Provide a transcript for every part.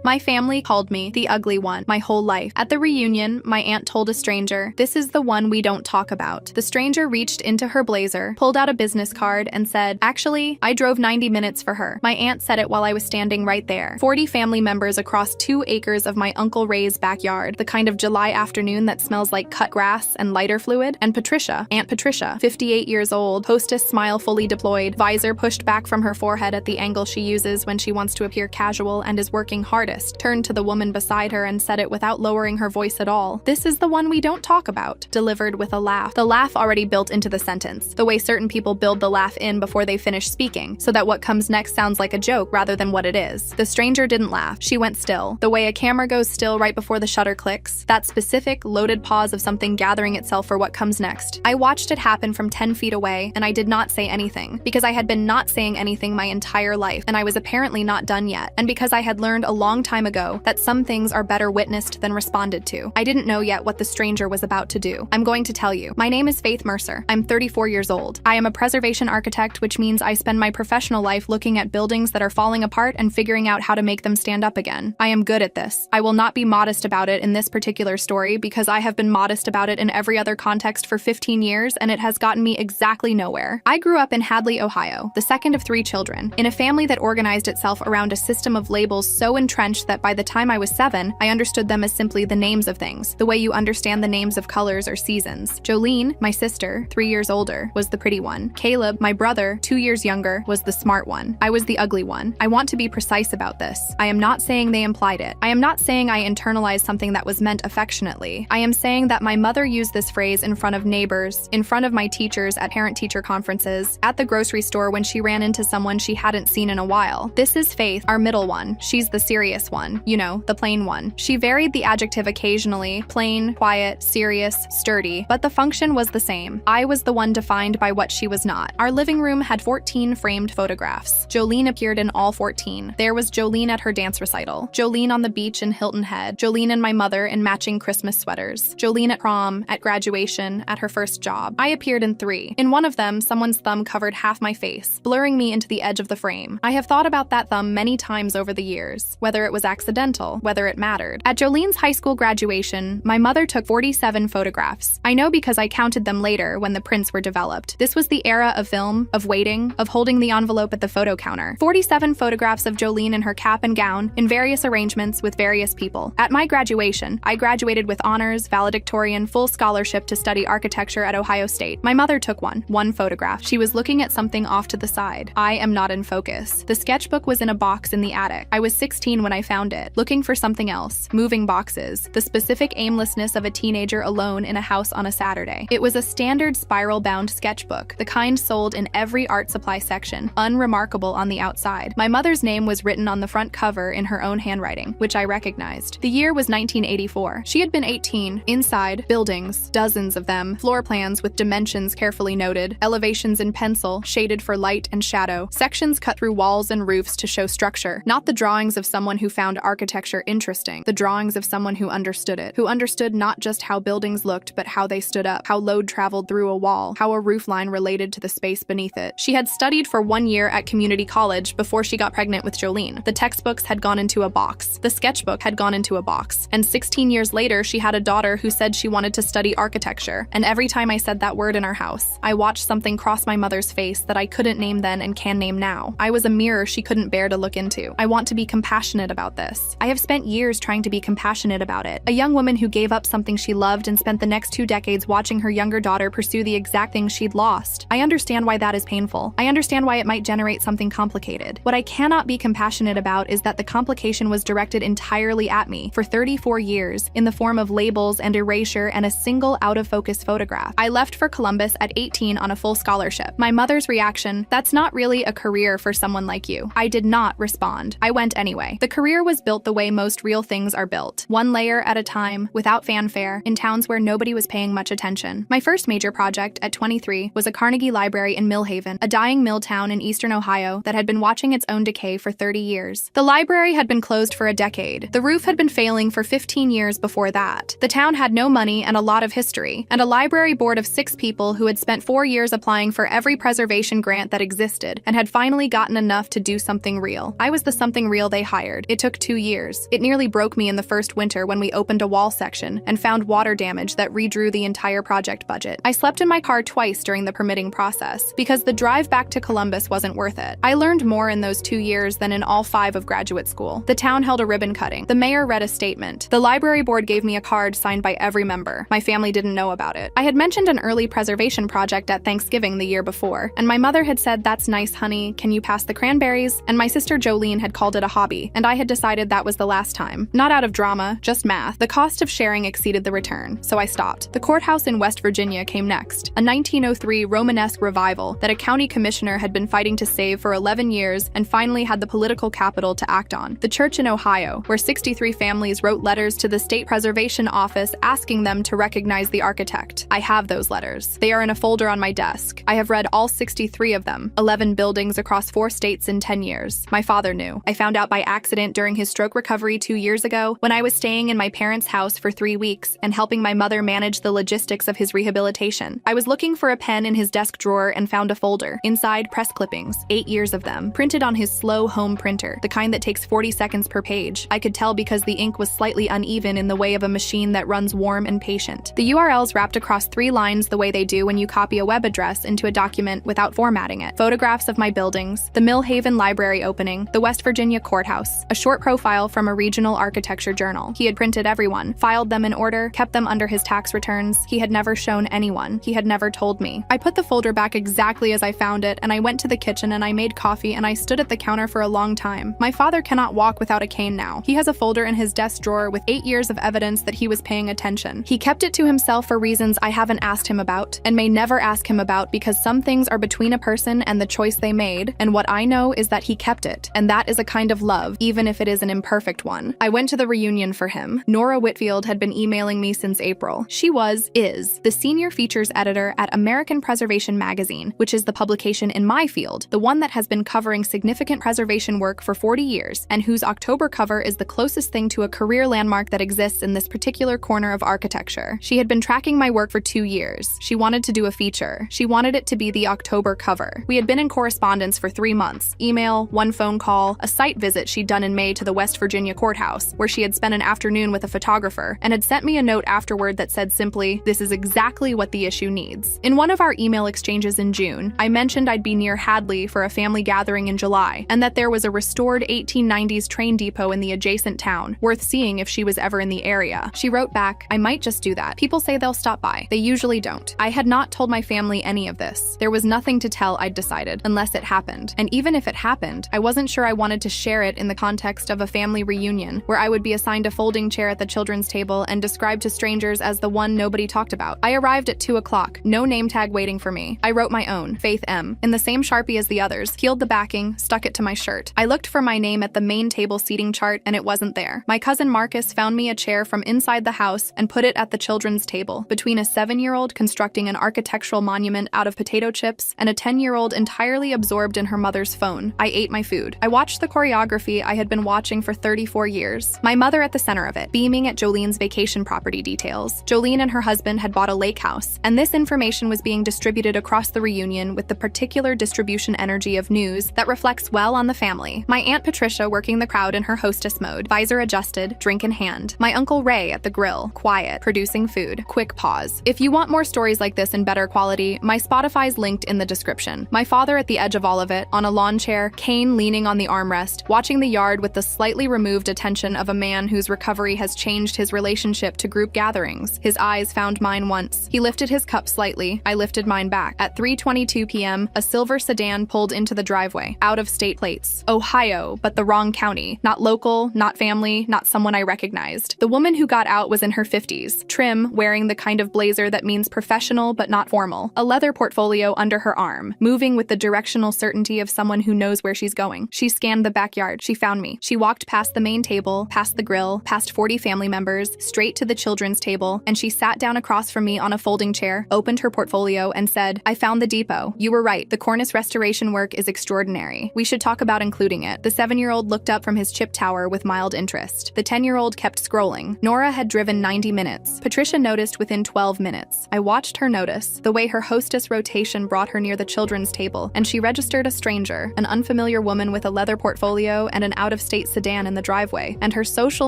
My family called me the ugly one my whole life. At the reunion, my aunt told a stranger, "This is the one we don't talk about." The stranger reached into her blazer, pulled out a business card, and said, "Actually, I drove 90 minutes for her." My aunt said it while I was standing right there. 40 family members across 2 acres of my Uncle Ray's backyard, the kind of July afternoon that smells like cut grass and lighter fluid. And Patricia, Aunt Patricia, 58 years old, hostess smile fully deployed, visor pushed back from her forehead at the angle she uses when she wants to appear casual and is working hardest, turned to the woman beside her and said it without lowering her voice at all. "This is the one we don't talk about," delivered with a laugh. The laugh already built into the sentence, the way certain people build the laugh in before they finish speaking, so that what comes next sounds like a joke rather than what it is. The stranger didn't laugh. She went still, the way a camera goes still right before the shutter clicks, that specific, loaded pause of something gathering itself for what comes next. I watched it happen from 10 feet away, and I did not say anything, because I had been not saying anything my entire life, and I was apparently not done yet, and because I had learned a long time ago that some things are better witnessed than responded to. I didn't know yet what the stranger was about to do. I'm going to tell you. My name is Faith Mercer. I'm 34 years old. I am a preservation architect, which means I spend my professional life looking at buildings that are falling apart and figuring out how to make them stand up again. I am good at this. I will not be modest about it in this particular story because I have been modest about it in every other context for 15 years and it has gotten me exactly nowhere. I grew up in Hadley, Ohio, the second of 3 children, in a family that organized itself around a system of labels so entrenched that by the time I was 7, I understood them as simply the names of things, the way you understand the names of colors or seasons. Jolene, my sister, 3 years older, was the pretty one. Caleb, my brother, 2 years younger, was the smart one. I was the ugly one. I want to be precise about this. I am not saying they implied it. I am not saying I internalized something that was meant affectionately. I am saying that my mother used this phrase in front of neighbors, in front of my teachers at parent-teacher conferences, at the grocery store when she ran into someone she hadn't seen in a while. This is Faith, our middle one. She's the serious one. You know, the plain one. She varied the adjective occasionally, plain, quiet, serious, sturdy, but the function was the same. I was the one defined by what she was not. Our living room had 14 framed photographs. Jolene appeared in all 14. There was Jolene at her dance recital, Jolene on the beach in Hilton Head, Jolene and my mother in matching Christmas sweaters, Jolene at prom, at graduation, at her first job. I appeared in 3. In one of them, someone's thumb covered half my face, blurring me into the edge of the frame. I have thought about that thumb many times over the years, whether it was accidental, whether it mattered. At Jolene's high school graduation, my mother took 47 photographs. I know because I counted them later when the prints were developed. This was the era of film, of waiting, of holding the envelope at the photo counter. 47 photographs of Jolene in her cap and gown, in various arrangements with various people. At my graduation, I graduated with honors, valedictorian, full scholarship to study architecture at Ohio State. My mother took one photograph. She was looking at something off to the side. I am not in focus. The sketchbook was in a box in the attic. I was 16 when I found it, looking for something else, moving boxes, the specific aimlessness of a teenager alone in a house on a Saturday. It was a standard spiral-bound sketchbook, the kind sold in every art supply section, unremarkable on the outside. My mother's name was written on the front cover in her own handwriting, which I recognized. The year was 1984. She had been 18. Inside, buildings, dozens of them, floor plans with dimensions carefully noted, elevations in pencil, shaded for light and shadow, sections cut through walls and roofs to show structure, not the drawings of someone who found architecture interesting, the drawings of someone who understood it, who understood not just how buildings looked, but how they stood up, how load traveled through a wall, how a roofline related to the space beneath it. She had studied for 1 year at community college before she got pregnant with Jolene. The textbooks had gone into a box. The sketchbook had gone into a box. And 16 years later, she had a daughter who said she wanted to study architecture. And every time I said that word in our house, I watched something cross my mother's face that I couldn't name then and can name now. I was a mirror she couldn't bear to look into. I want to be compassionate about this. I have spent years trying to be compassionate about it. A young woman who gave up something she loved and spent the next 2 decades watching her younger daughter pursue the exact thing she'd lost. I understand why that is painful. I understand why it might generate something complicated. What I cannot be compassionate about is that the complication was directed entirely at me for 34 years in the form of labels and erasure and a single out-of-focus photograph. I left for Columbus at 18 on a full scholarship. My mother's reaction, "That's not really a career for someone like you." I did not respond. I went anyway. The career was built the way most real things are built. 1 layer at a time, without fanfare, in towns where nobody was paying much attention. My first major project at 23 was a Carnegie Library in Millhaven, a dying mill town in eastern Ohio that had been watching its own decay for 30 years. The library had been closed for a decade. The roof had been failing for 15 years before that. The town had no money and a lot of history, and a library board of 6 people who had spent 4 years applying for every preservation grant that existed and had finally gotten enough to do something real. I was the something real they hired. It took 2 years. It nearly broke me in the first winter when we opened a wall section and found water damage that redrew the entire project budget. I slept in my car twice during the permitting process because the drive back to Columbus wasn't worth it. I learned more in those 2 years than in all 5 of graduate school. The town held a ribbon cutting. The mayor read a statement. The library board gave me a card signed by every member. My family didn't know about it. I had mentioned an early preservation project at Thanksgiving the year before, and my mother had said, "That's nice, honey. Can you pass the cranberries?" And my sister Jolene had called it a hobby, and I had decided that was the last time. Not out of drama, just math. The cost of sharing exceeded the return, so I stopped. The courthouse in West Virginia came next, a 1903 Romanesque revival that a county commissioner had been fighting to save for 11 years and finally had the political capital to act on. The church in Ohio, where 63 families wrote letters to the State Preservation Office asking them to recognize the architect. I have those letters. They are in a folder on my desk. I have read all 63 of them, 11 buildings across 4 states in 10 years. My father knew. I found out by accident during his stroke recovery 2 years ago when I was staying in my parents' house for 3 weeks and helping my mother manage the logistics of his rehabilitation. I was looking for a pen in his desk drawer and found a folder. Inside, press clippings, 8 years of them, printed on his slow home printer, the kind that takes 40 seconds per page. I could tell because the ink was slightly uneven in the way of a machine that runs warm and patient. The URLs wrapped across 3 lines the way they do when you copy a web address into a document without formatting it. Photographs of my buildings, the Millhaven Library opening, the West Virginia courthouse, a short profile from a regional architecture journal. He had printed everyone, filed them in order, kept them under his tax returns. He had never shown anyone. He had never told me. I put the folder back exactly as I found it, and I went to the kitchen and I made coffee and I stood at the counter for a long time. My father cannot walk without a cane now. He has a folder in his desk drawer with 8 years of evidence that he was paying attention. He kept it to himself for reasons I haven't asked him about and may never ask him about because some things are between a person and the choice they made, and what I know is that he kept it, and that is a kind of love, even if it is an imperfect one. I went to the reunion for him. Nora Whitfield had been emailing me since April. She is the senior features editor at American Preservation Magazine, which is the publication in my field, the one that has been covering significant preservation work for 40 years, and whose October cover is the closest thing to a career landmark that exists in this particular corner of architecture. She had been tracking my work for 2 years. She wanted to do a feature. She wanted it to be the October cover. We had been in correspondence for 3 months. Email, 1 phone call, a site visit she'd done in May to the West Virginia courthouse, where she had spent an afternoon with a photographer, and had sent me a note afterward that said simply, "This is exactly what the issue needs." In one of our email exchanges in June, I mentioned I'd be near Hadley for a family gathering in July, and that there was a restored 1890s train depot in the adjacent town, worth seeing if she was ever in the area. She wrote back, "I might just do that. People say they'll stop by. They usually don't." I had not told my family any of this. There was nothing to tell, I'd decided, unless it happened. And even if it happened, I wasn't sure I wanted to share it in the context of a family reunion, where I would be assigned a folding chair at the children's table and described to strangers as the one nobody talked about. I arrived at 2 o'clock, no name tag waiting for me. I wrote my own, Faith M., in the same Sharpie as the others, peeled the backing, stuck it to my shirt. I looked for my name at the main table seating chart, and it wasn't there. My cousin Marcus found me a chair from inside the house and put it at the children's table, between a 7-year-old constructing an architectural monument out of potato chips and a 10-year-old entirely absorbed in her mother's phone. I ate my food. I watched the choreography I had been watching for 34 years. My mother at the center of it, beaming at Jolene's vacation property details. Jolene and her husband had bought a lake house, and this information was being distributed across the reunion with the particular distribution energy of news that reflects well on the family. My Aunt Patricia working the crowd in her hostess mode, visor adjusted, drink in hand. My Uncle Ray at the grill, quiet, producing food. Quick pause. If you want more stories like this in better quality, my Spotify's linked in the description. My father at the edge of all of it, on a lawn chair, cane leaning on the armrest, watching the yard with the slightly removed attention of a man whose recovery has changed his relationship to group gatherings. His eyes found mine once. He lifted his cup slightly. I lifted mine back. At 3:22 p.m., a silver sedan pulled into the driveway. Out-of-state plates. Ohio, but the wrong county. Not local, not family, not someone I recognized. The woman who got out was in her 50s, trim, wearing the kind of blazer that means professional but not formal. A leather portfolio under her arm, moving with the directional certainty of someone who knows where she's going. She scanned the backyard. She found me. She walked past the main table, past the grill, past 40 family members, straight to the children's table, and she sat down across from me on a folding chair, opened her portfolio, and said, "I found the depot. You were right. The cornice restoration work is extraordinary. We should talk about including it." The 7-year-old looked up from his chip tower with mild interest. The 10-year-old kept scrolling. Nora had driven 90 minutes. Patricia noticed within 12 minutes. I watched her notice, the way her hostess rotation brought her near the children's table, and she registered a stranger, an unfamiliar woman with a leather portfolio and an out-of out-of-state sedan in the driveway, and her social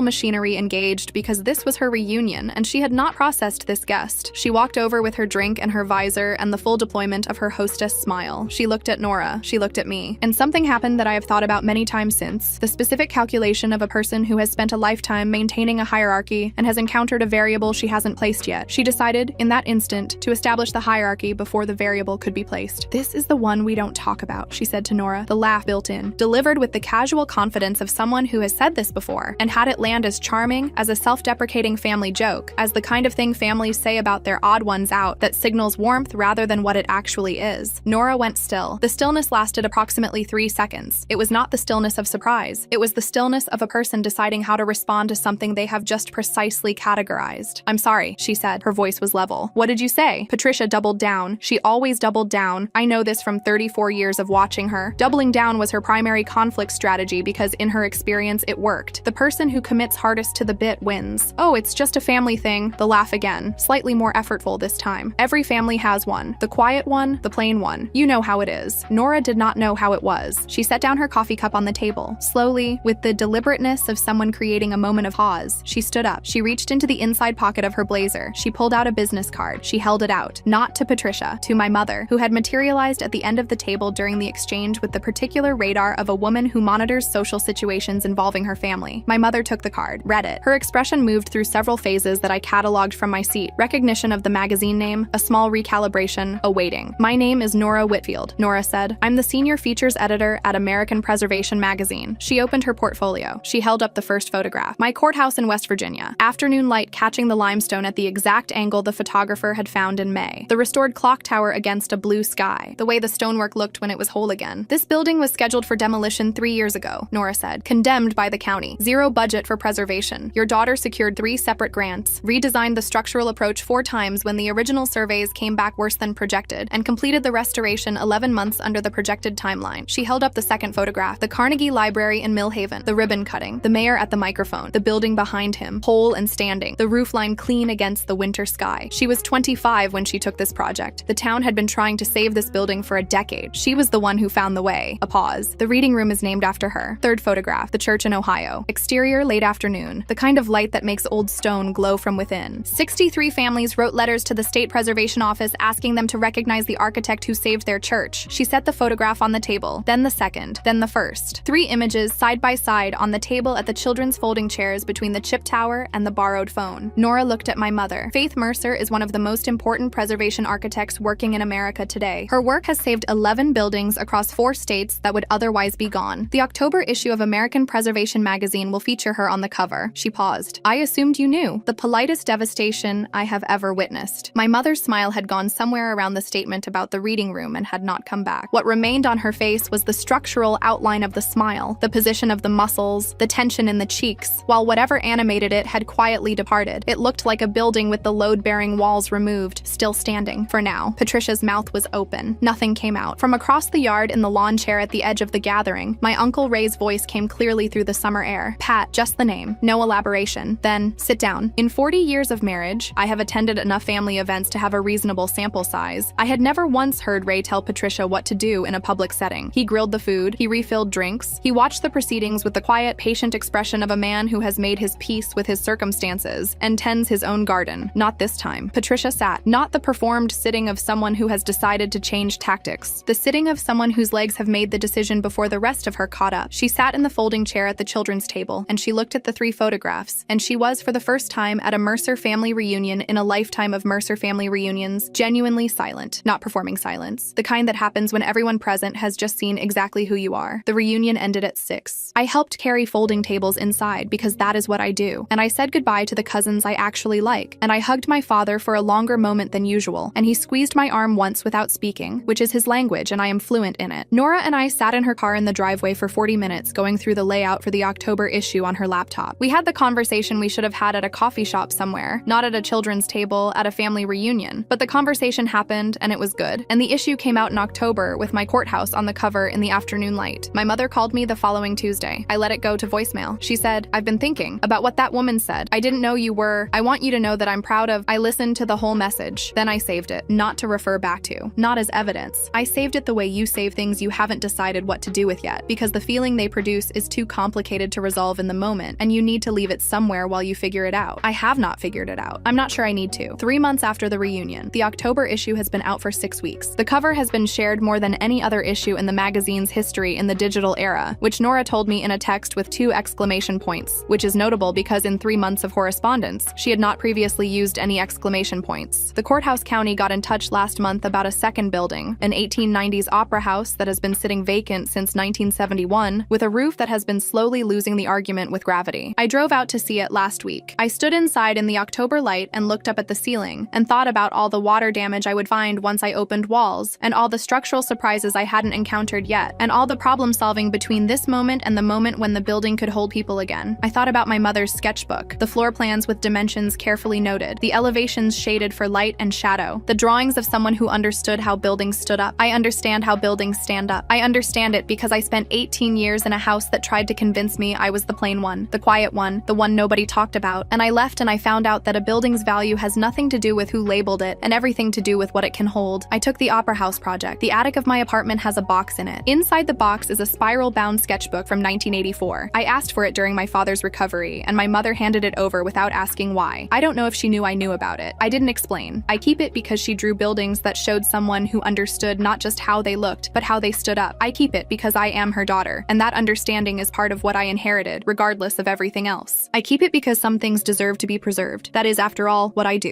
machinery engaged because this was her reunion and she had not processed this guest. She walked over with her drink and her visor and the full deployment of her hostess smile. She looked at Nora. She looked at me. And something happened that I have thought about many times since. The specific calculation of a person who has spent a lifetime maintaining a hierarchy and has encountered a variable she hasn't placed yet. She decided, in that instant, to establish the hierarchy before the variable could be placed. "This is the one we don't talk about," she said to Nora, the laugh built in, delivered with the casual confidence of someone who has said this before, and had it land as charming as a self-deprecating family joke, as the kind of thing families say about their odd ones out that signals warmth rather than what it actually is. Nora went still. The stillness lasted approximately 3 seconds. It was not the stillness of surprise. It was the stillness of a person deciding how to respond to something they have just precisely categorized. "I'm sorry," she said. Her voice was level. "What did you say?" Patricia doubled down. She always doubled down. I know this from 34 years of watching her. Doubling down was her primary conflict strategy because in her experience it worked. The person who commits hardest to the bit wins. "Oh, it's just a family thing." The laugh again, slightly more effortful this time. "Every family has one. The quiet one, the plain one. You know how it is." Nora did not know how it was. She set down her coffee cup on the table. Slowly, with the deliberateness of someone creating a moment of pause, she stood up. She reached into the inside pocket of her blazer. She pulled out a business card. She held it out. Not to Patricia, to my mother, who had materialized at the end of the table during the exchange with the particular radar of a woman who monitors social situations involving her family. My mother took the card, read it. Her expression moved through several phases that I cataloged from my seat. Recognition of the magazine name, a small recalibration, a waiting. "My name is Nora Whitfield," Nora said. "I'm the senior features editor at American Preservation magazine." She opened her portfolio. She held up the first photograph. "My courthouse in West Virginia. Afternoon light catching the limestone at the exact angle the photographer had found in May. The restored clock tower against a blue sky. The way the stonework looked when it was whole again. This building was scheduled for demolition 3 years ago," Nora said. "Condemned by the county. Zero budget for preservation. Your daughter secured 3 separate grants, redesigned the structural approach 4 times when the original surveys came back worse than projected, and completed the restoration 11 months under the projected timeline." She held up the second photograph. The Carnegie Library in Millhaven. The ribbon cutting. The mayor at the microphone. The building behind him, whole and standing. The roofline clean against the winter sky. She was 25 when she took this project. The town had been trying to save this building for a decade. She was the one who found the way. A pause. "The reading room is named after her." Third photograph. The church in Ohio. Exterior late afternoon. The kind of light that makes old stone glow from within. 63 families wrote letters to the State Preservation Office asking them to recognize the architect who saved their church. She set the photograph on the table, then the second, then the first. 3 images side by side on the table at the children's folding chairs between the chip tower and the borrowed phone. Nora looked at my mother. Faith Mercer is one of the most important preservation architects working in America today. Her work has saved 11 buildings across 4 states that would otherwise be gone. The October issue of American Preservation magazine will feature her on the cover. She paused. "I assumed you knew. The politest devastation I have ever witnessed." My mother's smile had gone somewhere around the statement about the reading room and had not come back. What remained on her face was the structural outline of the smile, the position of the muscles, the tension in the cheeks, while whatever animated it had quietly departed. It looked like a building with the load-bearing walls removed, still standing. For now, Patricia's mouth was open. Nothing came out. From across the yard in the lawn chair at the edge of the gathering, my Uncle Ray's voice came clearly through the summer air. "Pat, just the name. No elaboration." Then, "Sit down." In 40 years of marriage, I have attended enough family events to have a reasonable sample size. I had never once heard Ray tell Patricia what to do in a public setting. He grilled the food, he refilled drinks, he watched the proceedings with the quiet, patient expression of a man who has made his peace with his circumstances and tends his own garden. Not this time. Patricia sat, not the performed sitting of someone who has decided to change tactics, the sitting of someone whose legs have made the decision before the rest of her caught up. She sat in the folding chair at the children's table, and she looked at the 3 photographs, and she was, for the first time at a Mercer family reunion in a lifetime of Mercer family reunions, genuinely silent, not performing silence, the kind that happens when everyone present has just seen exactly who you are. The reunion ended at 6. I helped carry folding tables inside because that is what I do, and I said goodbye to the cousins I actually like, and I hugged my father for a longer moment than usual, and he squeezed my arm once without speaking, which is his language and I am fluent in it. Nora and I sat in her car in the driveway for 40 minutes going through the layout for the October issue on her laptop. We had the conversation we should have had at a coffee shop somewhere, not at a children's table at a family reunion, but the conversation happened and it was good, and the issue came out in October with my courthouse on the cover in the afternoon light. My mother called me the following Tuesday. I let it go to voicemail. She said, "I've been thinking about what that woman said. I didn't know you were. I want you to know that I'm proud of." I listened to the whole message. Then I saved it, not to refer back to, not as evidence. I saved it the way you save things you haven't decided what to do with yet, because the feeling they produce excuse is too complicated to resolve in the moment, and you need to leave it somewhere while you figure it out. I have not figured it out. I'm not sure I need to. 3 months after the reunion, the October issue has been out for 6 weeks. The cover has been shared more than any other issue in the magazine's history in the digital era, which Nora told me in a text with 2 exclamation points, which is notable because in 3 months of correspondence, she had not previously used any exclamation points. The Courthouse County got in touch last month about a second building, an 1890s opera house that has been sitting vacant since 1971, with a roof that has been slowly losing the argument with gravity. I drove out to see it last week. I stood inside in the October light and looked up at the ceiling, and thought about all the water damage I would find once I opened walls, and all the structural surprises I hadn't encountered yet, and all the problem solving between this moment and the moment when the building could hold people again. I thought about my mother's sketchbook, the floor plans with dimensions carefully noted, the elevations shaded for light and shadow, the drawings of someone who understood how buildings stood up. I understand how buildings stand up. I understand it because I spent 18 years in a house that tried to convince me I was the plain one, the quiet one, the one nobody talked about, and I left and I found out that a building's value has nothing to do with who labeled it and everything to do with what it can hold. I took the Opera House project. The attic of my apartment has a box in it. Inside the box is a spiral-bound sketchbook from 1984. I asked for it during my father's recovery, and my mother handed it over without asking why. I don't know if she knew I knew about it. I didn't explain. I keep it because she drew buildings that showed someone who understood not just how they looked, but how they stood up. I keep it because I am her daughter, and that understanding is part of what I inherited, regardless of everything else. I keep it because some things deserve to be preserved. That is, after all, what I do.